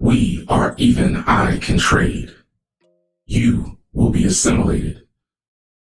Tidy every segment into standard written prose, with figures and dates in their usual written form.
We are even I can trade. You will be assimilated.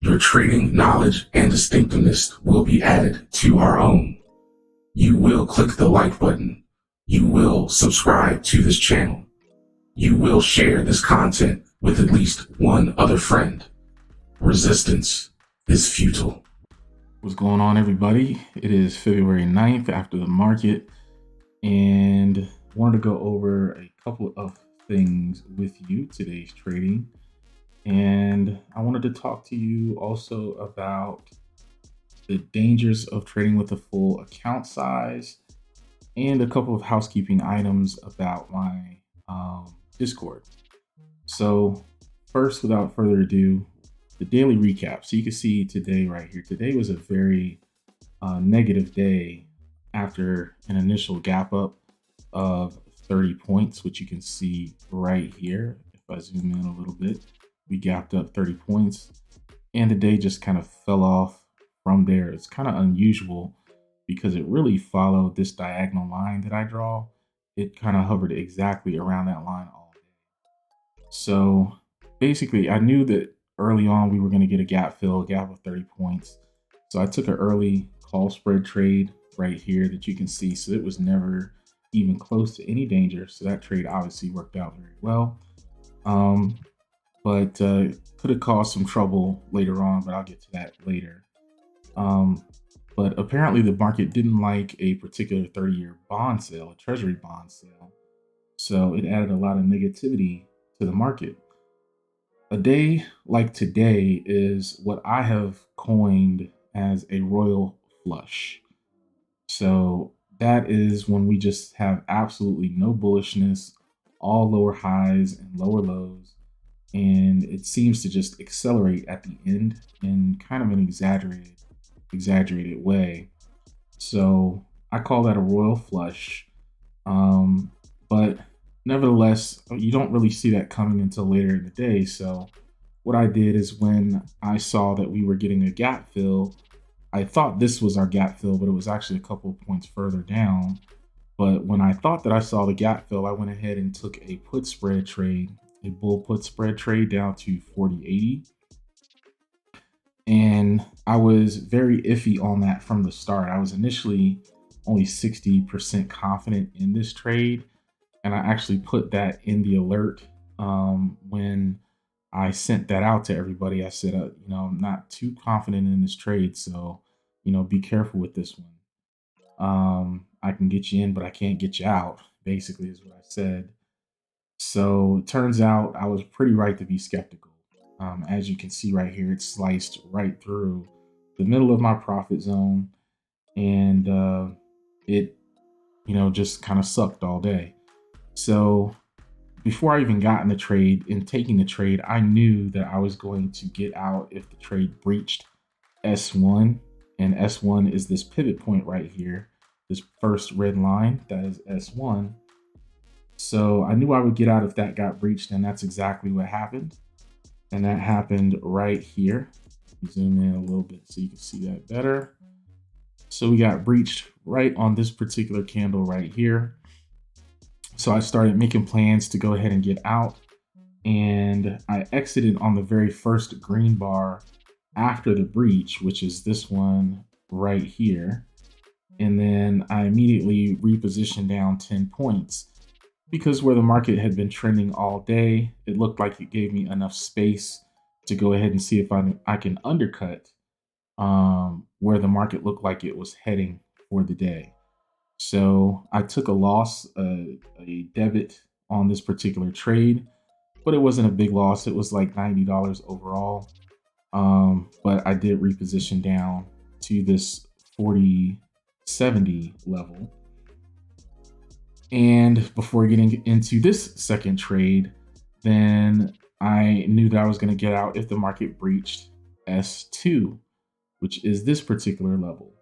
Your trading knowledge and distinctiveness will be added to our own. You will click the like button. You will subscribe to this channel. You will share this content with at least one other friend. Resistance is futile. What's going on, everybody? It is February 9th after the market, and wanted to go over a couple of things with you today's trading. And I wanted to talk to you also about the dangers of trading with a full account size and a couple of housekeeping items about my Discord. So first, without further ado, the daily recap. So you can see today right here. Today was a very negative day after an initial gap up of 30 points, which you can see right here. If I zoom in a little bit, we gapped up 30 points and the day just kind of fell off from there. It's kind of unusual because it really followed this diagonal line that I draw. It kind of hovered exactly around that line all day. So basically, I knew that early on we were going to get a gap fill, a gap of 30 points. So I took an early call spread trade right here that you can see. So it was never even close to any danger. So that trade obviously worked out very well. But could have caused some trouble later on, but I'll get to that later. But apparently the market didn't like a particular 30-year bond sale, a treasury bond sale. So it added a lot of negativity to the market. A day like today is what I have coined as a royal flush. So that is when we just have absolutely no bullishness, all lower highs and lower lows. And it seems to just accelerate at the end in kind of an exaggerated way. So I call that a royal flush. But nevertheless, you don't really see that coming until later in the day. So what I did is when I saw that we were getting a gap fill, I thought this was our gap fill, but it was actually a couple of points further down. But when I thought that I saw the gap fill, I went ahead and took a put spread trade, a bull put spread trade down to 40.80. And I was very iffy on that from the start. I was initially only 60% confident in this trade. And I actually put that in the alert when I sent that out to everybody. I said, I'm not too confident in this trade. So, be careful with this one. I can get you in, but I can't get you out, basically is what I said. So it turns out I was pretty right to be skeptical. As you can see right here, it sliced right through the middle of my profit zone, and it, just kind of sucked all day. So before I even got in the trade, in taking the trade, I knew that I was going to get out if the trade breached S1, and S1 is this pivot point right here, this first red line, that is S1. So I knew I would get out if that got breached, and that's exactly what happened. And that happened right here. Zoom in a little bit so you can see that better. So we got breached right on this particular candle right here. So I started making plans to go ahead and get out, and I exited on the very first green bar after the breach, which is this one right here. And then I immediately repositioned down 10 points. Because where the market had been trending all day, it looked like it gave me enough space to go ahead and see if I can undercut where the market looked like it was heading for the day. So I took a loss, a debit on this particular trade, but it wasn't a big loss. It was like $90 overall. But I did reposition down to this 40.70 level. And before getting into this second trade, then I knew that I was going to get out if the market breached S2, which is this particular level.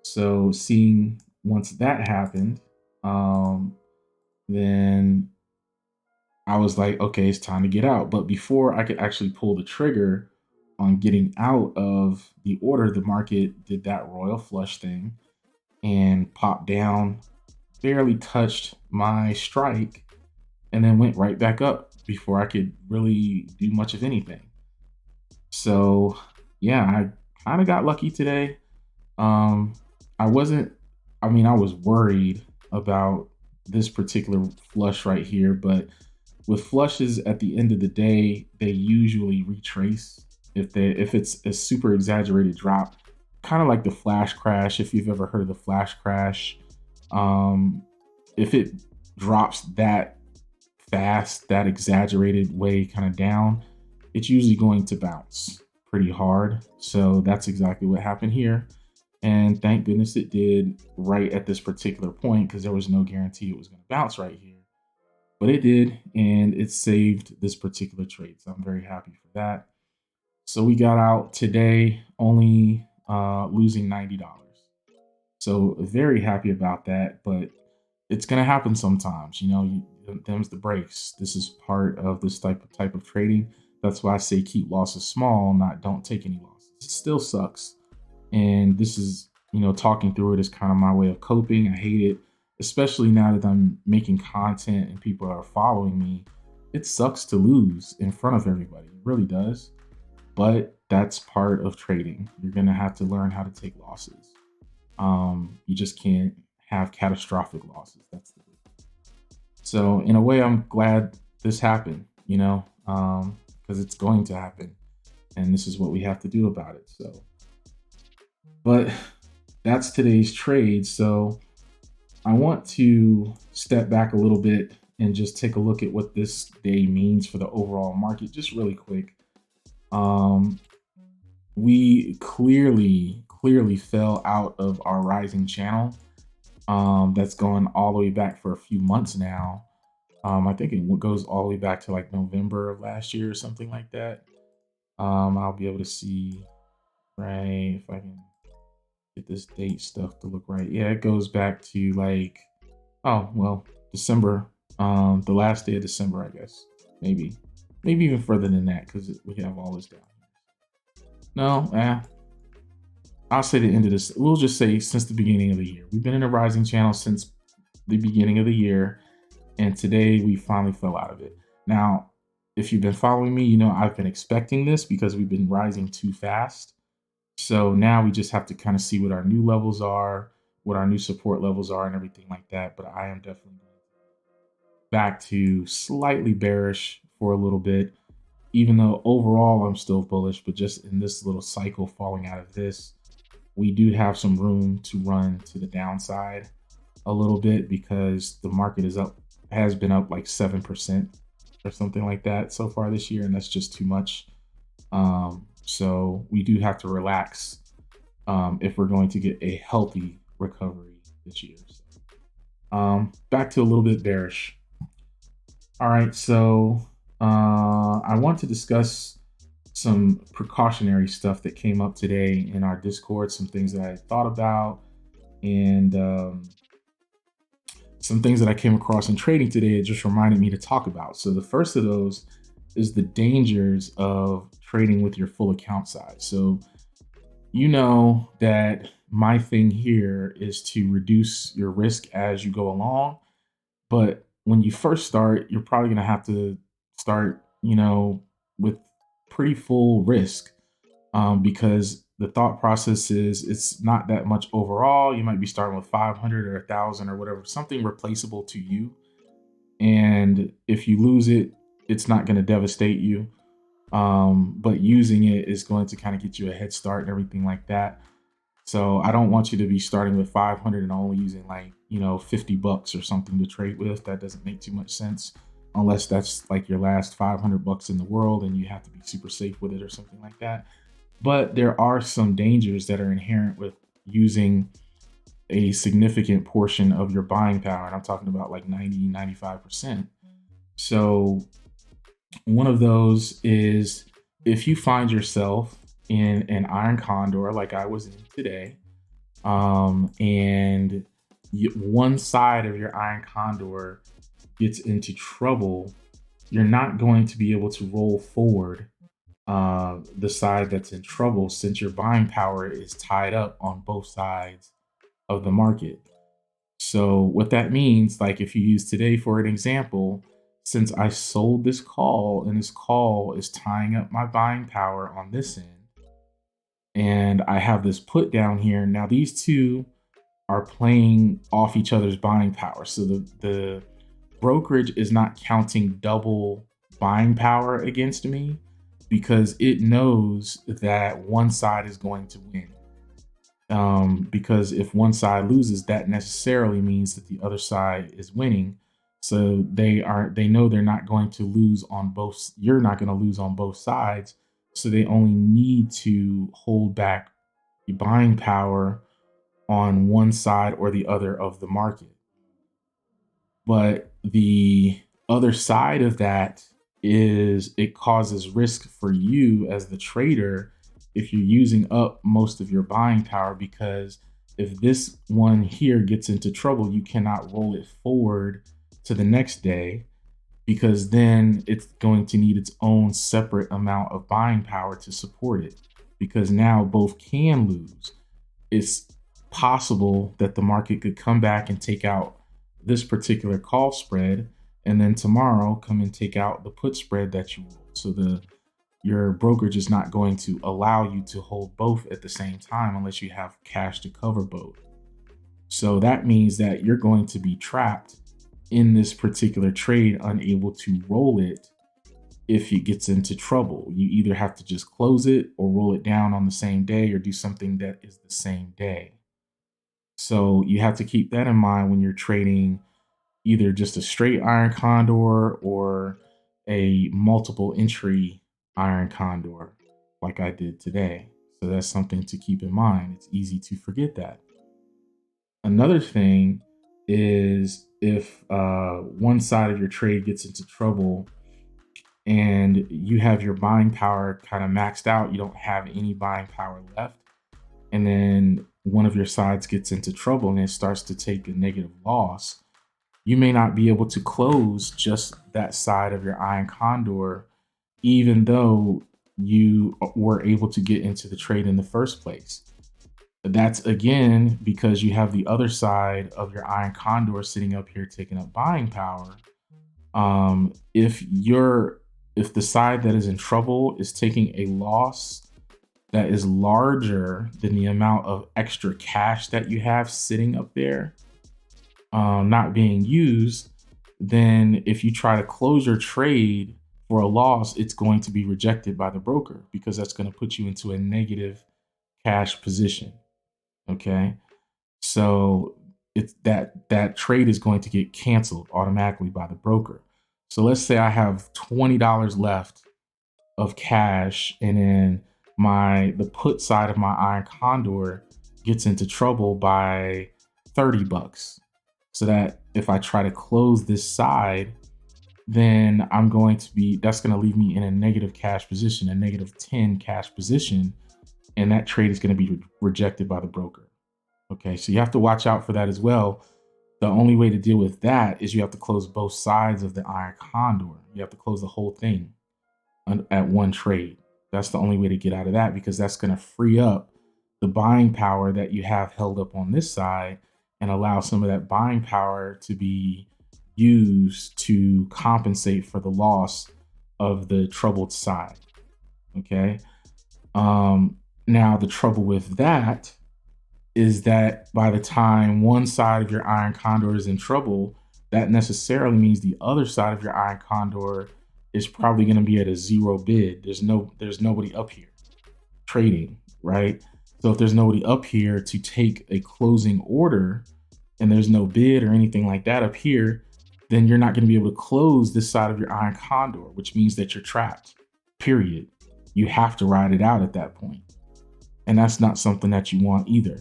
So seeing once that happened, then I was like, okay, it's time to get out. But before I could actually pull the trigger on getting out of the order, the market did that royal flush thing and popped down, barely touched my strike, and then went right back up before I could really do much of anything. So yeah, I kind of got lucky today. Um, I wasn't, I mean, I was worried about this particular flush right here, but with flushes at the end of the day, they usually retrace if it's a super exaggerated drop, kind of like the flash crash. If you've ever heard of the flash crash, um, if it drops that fast, that exaggerated way kind of down, it's usually going to bounce pretty hard. So that's exactly what happened here. And thank goodness it did right at this particular point, because there was no guarantee it was going to bounce right here. But it did, and it saved this particular trade. So I'm very happy for that. So we got out today only losing $90. So very happy about that. But it's going to happen sometimes. Them's the breaks. This is part of this type of trading. That's why I say keep losses small, not don't take any losses. It still sucks. And this is, talking through it is kind of my way of coping. I hate it, especially now that I'm making content and people are following me. It sucks to lose in front of everybody. It really does. But that's part of trading. You're going to have to learn how to take losses. You just can't have catastrophic losses. That's the big thing. So in a way, I'm glad this happened, because it's going to happen. And this is what we have to do about it. But that's today's trade. So I want to step back a little bit and just take a look at what this day means for the overall market, just really quick. We clearly fell out of our rising channel. That's going all the way back for a few months now. I think it goes all the way back to like November of last year or something like that. I'll be able to see, right, if I can get this date stuff to look right. Yeah, it goes back to like, oh well, December, the last day of December, I guess. Maybe even further than that, because we have all this down. No, I'll say the end of this. We'll just say since the beginning of the year. We've been in a rising channel since the beginning of the year, and today we finally fell out of it. Now, if you've been following me, I've been expecting this because we've been rising too fast. So now we just have to kind of see what our new levels are, what our new support levels are, and everything like that. But I am definitely back to slightly bearish for a little bit, even though overall I'm still bullish. But just in this little cycle falling out of this, we do have some room to run to the downside a little bit, because the market has been up like 7% or something like that so far this year, and that's just too much. So we do have to relax if we're going to get a healthy recovery this year. So, back to a little bit bearish. All right, so I want to discuss some precautionary stuff that came up today in our Discord, some things that I thought about, and some things that I came across in trading today. It just reminded me to talk about. So the first of those is the dangers of trading with your full account size. So you know that my thing here is to reduce your risk as you go along. But when you first start, you're probably going to have to start, with pretty full risk, because the thought process is it's not that much overall. You might be starting with 500 or 1,000 or whatever, something replaceable to you. And if you lose it, it's not going to devastate you. But using it is going to kind of get you a head start and everything like that. So I don't want you to be starting with 500 and only using like, $50 or something to trade with. That doesn't make too much sense, unless that's like your last $500 in the world and you have to be super safe with it or something like that. But there are some dangers that are inherent with using a significant portion of your buying power. And I'm talking about like 90-95%. So one of those is if you find yourself in an iron condor like I was in today, and one side of your iron condor gets into trouble, you're not going to be able to roll forward the side that's in trouble, since your buying power is tied up on both sides of the market. So what that means, like if you use today for an example, since I sold this call and this call is tying up my buying power on this end, and I have this put down here. Now these two are playing off each other's buying power. So the brokerage is not counting double buying power against me because it knows that one side is going to win. Because if one side loses, that necessarily means that the other side is winning. So they know they're not going to lose on both. You're not going to lose on both sides. So they only need to hold back the buying power on one side or the other of the market. But the other side of that is it causes risk for you as the trader if you're using up most of your buying power, because if this one here gets into trouble, you cannot roll it forward to the next day, because then it's going to need its own separate amount of buying power to support it, because now both can lose. It's possible that the market could come back and take out this particular call spread, and then tomorrow come and take out the put spread that you rolled. So your brokerage is not going to allow you to hold both at the same time unless you have cash to cover both. So that means that you're going to be trapped in this particular trade, unable to roll it if it gets into trouble. You either have to just close it or roll it down on the same day or do something that is the same day. So you have to keep that in mind when you're trading either just a straight iron condor or a multiple entry iron condor like I did today. So that's something to keep in mind. It's easy to forget that. Another thing is if one side of your trade gets into trouble and you have your buying power kind of maxed out, you don't have any buying power left, and then one of your sides gets into trouble and it starts to take a negative loss, you may not be able to close just that side of your iron condor, even though you were able to get into the trade in the first place. That's again because you have the other side of your iron condor sitting up here taking up buying power. If the side that is in trouble is taking a loss that is larger than the amount of extra cash that you have sitting up there, not being used, then if you try to close your trade for a loss, it's going to be rejected by the broker because that's going to put you into a negative cash position. Okay. So it's that trade is going to get canceled automatically by the broker. So let's say I have $20 left of cash, and then the put side of my iron condor gets into trouble by $30. So that if I try to close this side, then that's going to leave me in a negative cash position, a negative 10 cash position, and that trade is going to be rejected by the broker. Okay, so you have to watch out for that as well. The only way to deal with that is you have to close both sides of the iron condor. You have to close the whole thing at one trade. That's the only way to get out of that, because that's going to free up the buying power that you have held up on this side and allow some of that buying power to be used to compensate for the loss of the troubled side. Okay. Now the trouble with that is that by the time one side of your iron condor is in trouble, that necessarily means the other side of your iron condor is probably going to be at a zero bid. There's nobody up here trading, right? So if there's nobody up here to take a closing order and there's no bid or anything like that up here, then you're not going to be able to close this side of your iron condor, which means that you're trapped, period. You have to ride it out at that point. And that's not something that you want either,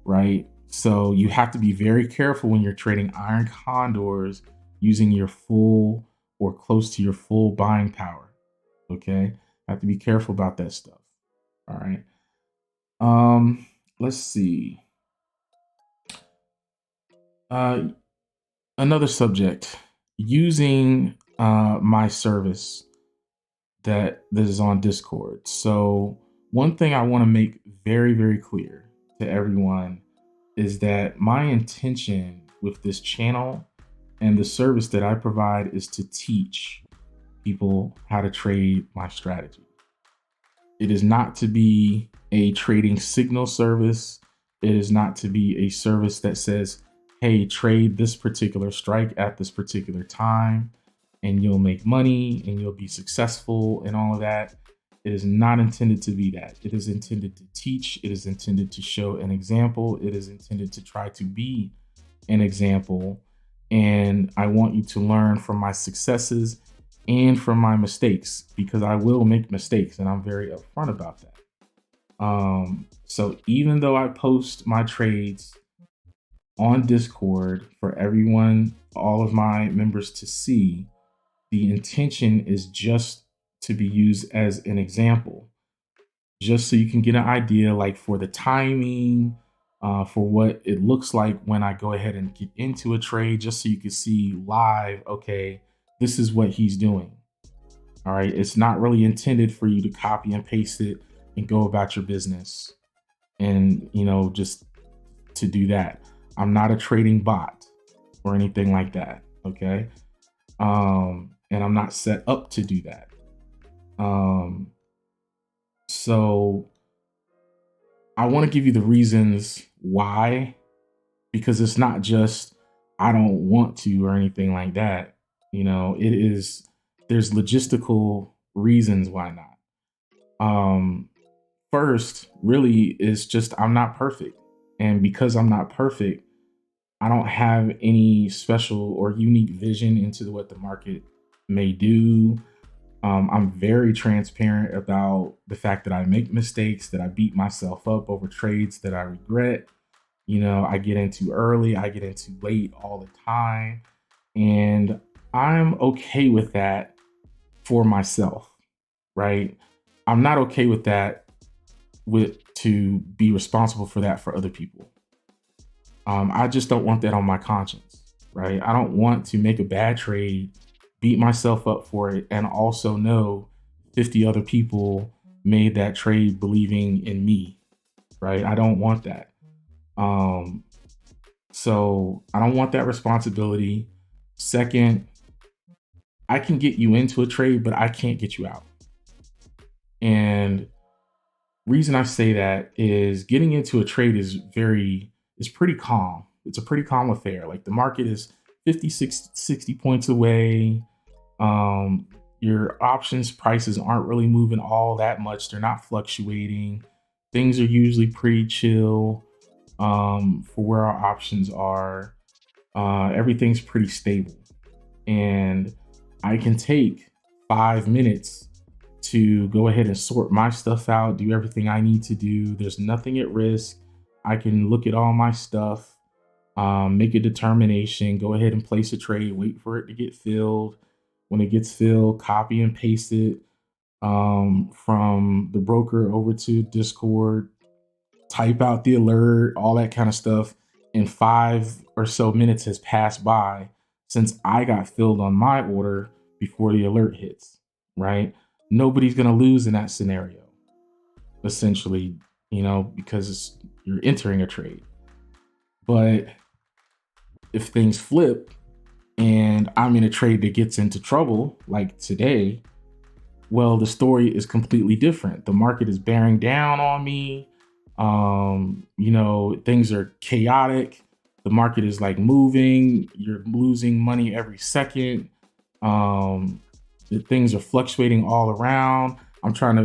right? So you have to be very careful when you're trading iron condors using your full or close to your full buying power. Okay. Have to be careful about that stuff. All right. Let's see. Another subject, using my service that is on Discord. So one thing I want to make very, very clear to everyone is that my intention with this channel And the service that I provide is to teach people how to trade my strategy. It is not to be a trading signal service. It is not to be a service that says, hey, trade this particular strike at this particular time and you'll make money and you'll be successful and all of that. It is not intended to be that. It is intended to teach. It is intended to show an example. It is intended to try to be an example. And I want you to learn from my successes and from my mistakes, because I will make mistakes and I'm very upfront about that. So even though I post my trades on Discord for everyone, all of my members to see, the intention is just to be used as an example, just so you can get an idea, like for the timing, for what it looks like when I go ahead and get into a trade, just so you can see live, okay, this is what he's doing. All right. It's not really intended for you to copy and paste it and go about your business and, just to do that. I'm not a trading bot or anything like that. Okay. And I'm not set up to do that. So I want to give you the reasons why, because it's not just I don't want to or anything like that. There's logistical reasons why not. First, really, is just I'm not perfect. And because I'm not perfect, I don't have any special or unique vision into what the market may do. I'm very transparent about the fact that I make mistakes, that I beat myself up over trades that I regret. I get into early, I get into late all the time. And I'm okay with that for myself, right? I'm not okay with that to be responsible for that for other people. I just don't want that on my conscience, right? I don't want to make a bad trade, beat myself up for it, and also know 50 other people made that trade believing in me, right? I don't want that. So I don't want that responsibility. Second, I can get you into a trade, but I can't get you out. And reason I say that is getting into a trade is pretty calm. It's a pretty calm affair. Like the market is 50, 60 points away. Your options prices aren't really moving all that much. They're not fluctuating. Things are usually pretty chill for where our options are. Everything's pretty stable. And I can take 5 minutes to go ahead and sort my stuff out, do everything I need to do. There's nothing at risk. I can look at all my stuff, make a determination, go ahead and place a trade, wait for it to get filled. When it gets filled, copy and paste it from the broker over to Discord, type out the alert, all that kind of stuff. And 5 or so minutes has passed by since I got filled on my order before the alert hits, right? Nobody's going to lose in that scenario, essentially, because you're entering a trade. But if things flip and I'm in a trade that gets into trouble, like today, well, the story is completely different. The market is bearing down on me. Things are chaotic. The market is like moving. You're losing money every second. The things are fluctuating all around. I'm trying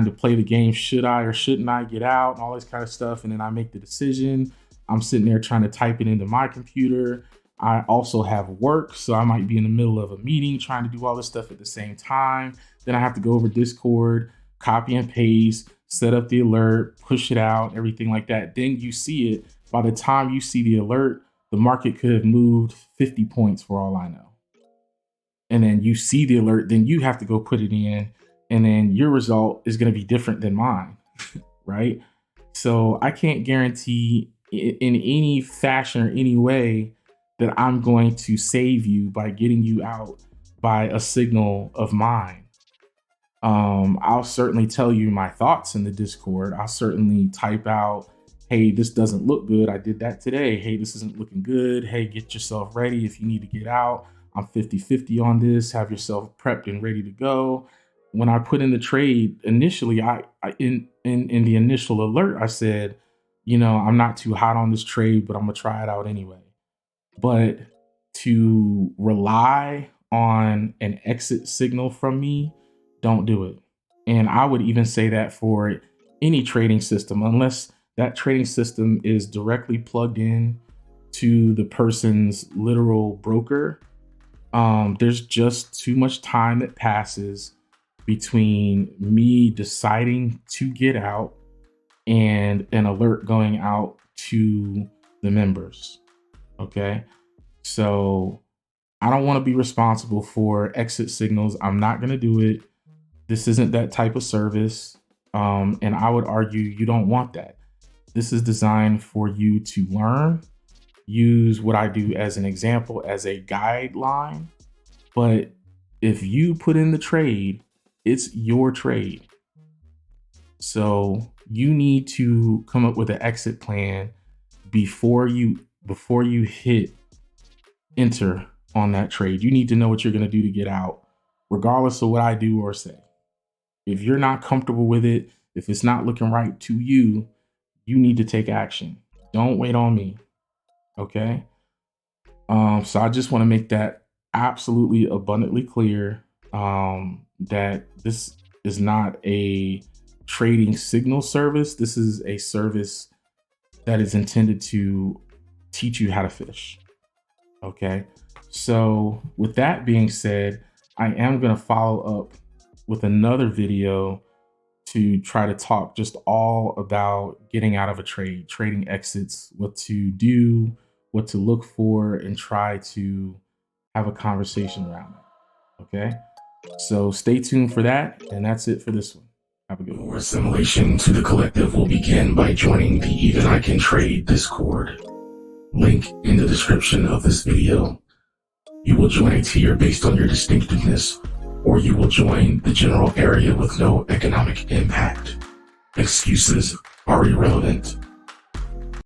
to play the game. Should I or shouldn't I get out and all this kind of stuff? And then I make the decision. I'm sitting there trying to type it into my computer. I also have work, so I might be in the middle of a meeting trying to do all this stuff at the same time. Then I have to go over Discord, copy and paste, set up the alert, push it out, everything like that. Then you see it. By the time you see the alert, the market could have moved 50 points for all I know. And then you see the alert, then you have to go put it in, and then your result is going to be different than mine, right? So I can't guarantee in any fashion or any way that I'm going to save you by getting you out by a signal of mine. I'll certainly tell you my thoughts in the Discord. I'll certainly type out, hey, this doesn't look good. I did that today. Hey, this isn't looking good. Hey, get yourself ready if you need to get out. I'm 50-50 on this. Have yourself prepped and ready to go. When I put in the trade initially, in the initial alert, I said, I'm not too hot on this trade, but I'm gonna try it out anyway. But to rely on an exit signal from me, don't do it. And I would even say that for any trading system, unless that trading system is directly plugged in to the person's literal broker, there's just too much time that passes between me deciding to get out and an alert going out to the members. Okay. So I don't want to be responsible for exit signals. I'm not going to do it. This isn't that type of service. And I would argue you don't want that. This is designed for you to learn, use what I do as an example, as a guideline. But if you put in the trade, it's your trade. So you need to come up with an exit plan before you hit enter on that trade. You need to know what you're going to do to get out, regardless of what I do or say. If you're not comfortable with it, if it's not looking right to you, you need to take action. Don't wait on me. Okay. So I just want to make that absolutely abundantly clear, that this is not a trading signal service. This is a service that is intended to teach you how to fish. Okay. So with that being said, I am going to follow up with another video to try to talk just all about getting out of a trade, trading exits, what to do, what to look for, and try to have a conversation around it. Okay. So stay tuned for that. And that's it for this one. Have a good one. More assimilation to the collective will begin by joining the Even I Can Trade Discord. Link in the description of this video. You will join a tier based on your distinctiveness, or you will join the general area with no economic impact. Excuses are irrelevant.